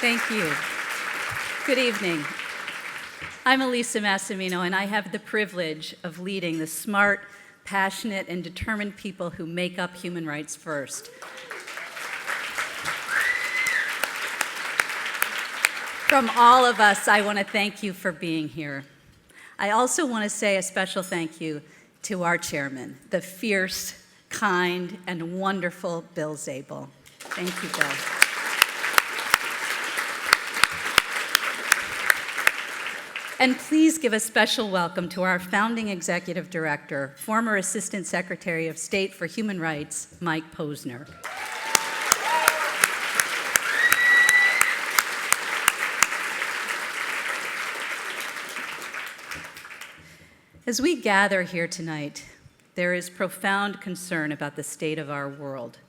Thank you. Good evening. I'm Elisa Massimino, and I have the privilege of leading the smart, passionate, and determined people who make up Human Rights First. From all of us, I want to thank you for being here. I also want to say a special thank you to our chairman, the fierce, kind, and wonderful Bill Zabel. Thank you, Bill. And please give a special welcome to our founding executive director, former Assistant Secretary of State for Human Rights, Mike Posner. As we gather here tonight, there is profound concern about the state of our world.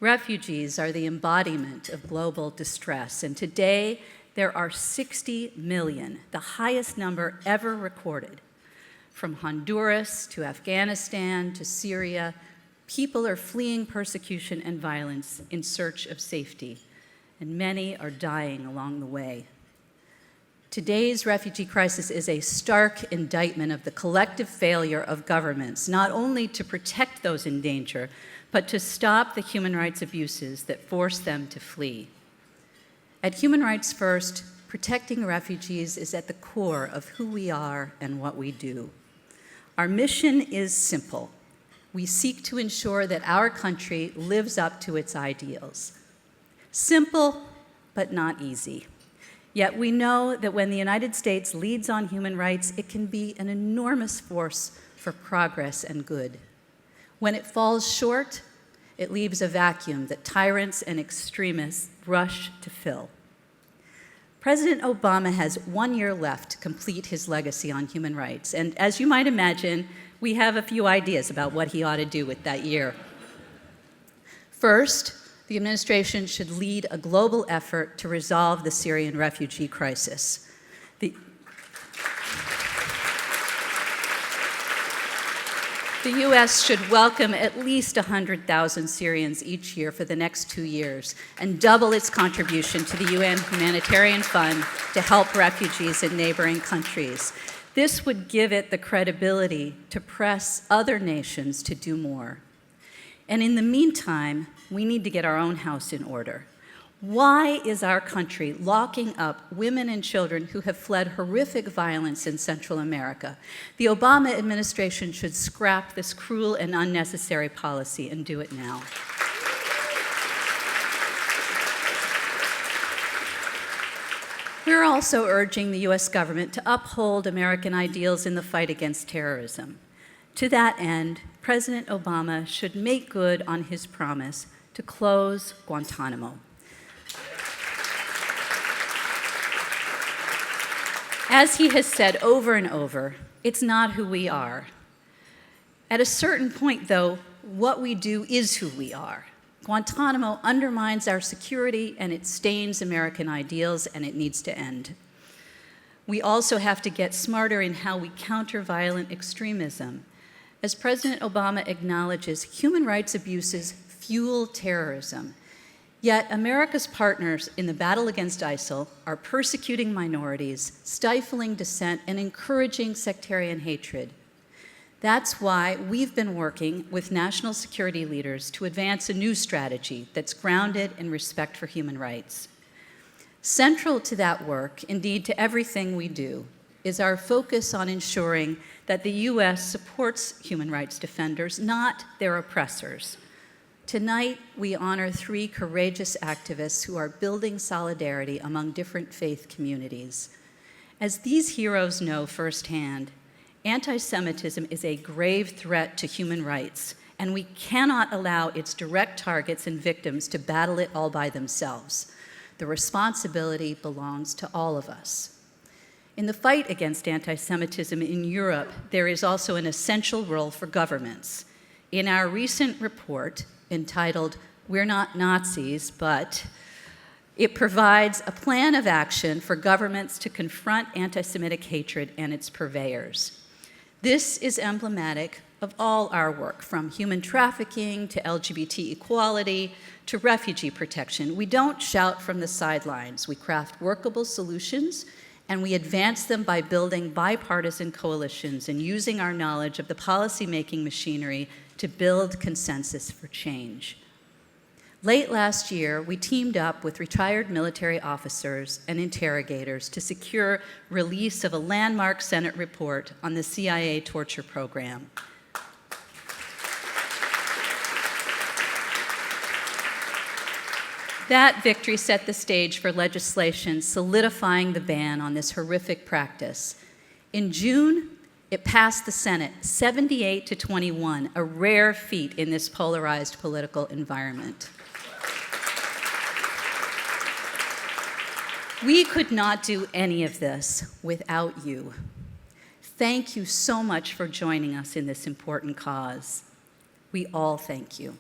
Refugees are the embodiment of global distress, and today there are 60 million, the highest number ever recorded. From Honduras to Afghanistan to Syria, people are fleeing persecution and violence in search of safety, and many are dying along the way. Today's refugee crisis is a stark indictment of the collective failure of governments, not only to protect those in danger, but to stop the human rights abuses that force them to flee. At Human Rights First, protecting refugees is at the core of who we are and what we do. Our mission is simple. We seek to ensure that our country lives up to its ideals. Simple, but not easy. Yet we know that when the United States leads on human rights, it can be an enormous force for progress and good. When it falls short, it leaves a vacuum that tyrants and extremists rush to fill. President Obama has 1 year left to complete his legacy on human rights, and as you might imagine, we have a few ideas about what he ought to do with that year. First, the administration should lead a global effort to resolve the Syrian refugee crisis. The U.S. should welcome at least 100,000 Syrians each year for the next 2 years and double its contribution to the UN Humanitarian Fund to help refugees in neighboring countries. This would give it the credibility to press other nations to do more. And in the meantime, we need to get our own house in order. Why is our country locking up women and children who have fled horrific violence in Central America? The Obama administration should scrap this cruel and unnecessary policy and do it now. We're also urging the U.S. government to uphold American ideals in the fight against terrorism. To that end, President Obama should make good on his promise to close Guantanamo. As he has said over and over, it's not who we are. At a certain point, though, what we do is who we are. Guantanamo undermines our security and it stains American ideals, and it needs to end. We also have to get smarter in how we counter violent extremism. As President Obama acknowledges, human rights abuses fuel terrorism. Yet America's partners in the battle against ISIL are persecuting minorities, stifling dissent, and encouraging sectarian hatred. That's why we've been working with national security leaders to advance a new strategy that's grounded in respect for human rights. Central to that work, indeed to everything we do, is our focus on ensuring that the U.S. supports human rights defenders, not their oppressors. Tonight, we honor 3 courageous activists who are building solidarity among different faith communities. As these heroes know firsthand, anti-Semitism is a grave threat to human rights, and we cannot allow its direct targets and victims to battle it all by themselves. The responsibility belongs to all of us. In the fight against anti-Semitism in Europe, there is also an essential role for governments. In our recent report, entitled "We're Not Nazis, But," it provides a plan of action for governments to confront anti-Semitic hatred and its purveyors. This is emblematic of all our work, from human trafficking to LGBT equality to refugee protection. We don't shout from the sidelines. We craft workable solutions, and we advance them by building bipartisan coalitions and using our knowledge of the policymaking machinery to build consensus for change. Late last year, we teamed up with retired military officers and interrogators to secure release of a landmark Senate report on the CIA torture program. That victory set the stage for legislation solidifying the ban on this horrific practice. In June, it passed the Senate 78 to 21, a rare feat in this polarized political environment. We could not do any of this without you. Thank you so much for joining us in this important cause. We all thank you.